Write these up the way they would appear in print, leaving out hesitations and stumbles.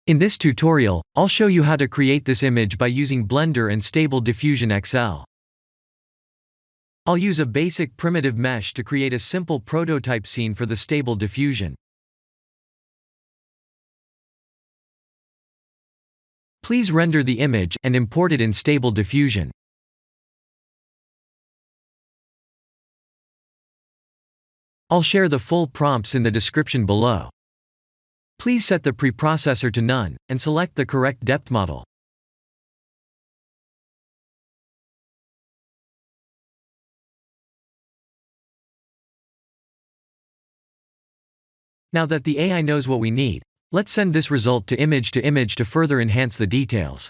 In this tutorial, I'll show you how to create this image by using Blender and Stable Diffusion XL. I'll use a basic primitive mesh to create a simple prototype scene for the Stable Diffusion. Please render the image and import it in Stable Diffusion. I'll share the full prompts in the description below. Please set the preprocessor to none, and select the correct depth model. Now that the AI knows what we need, let's send this result to image to further enhance the details.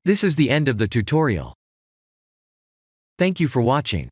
This is the end of the tutorial. Thank you for watching.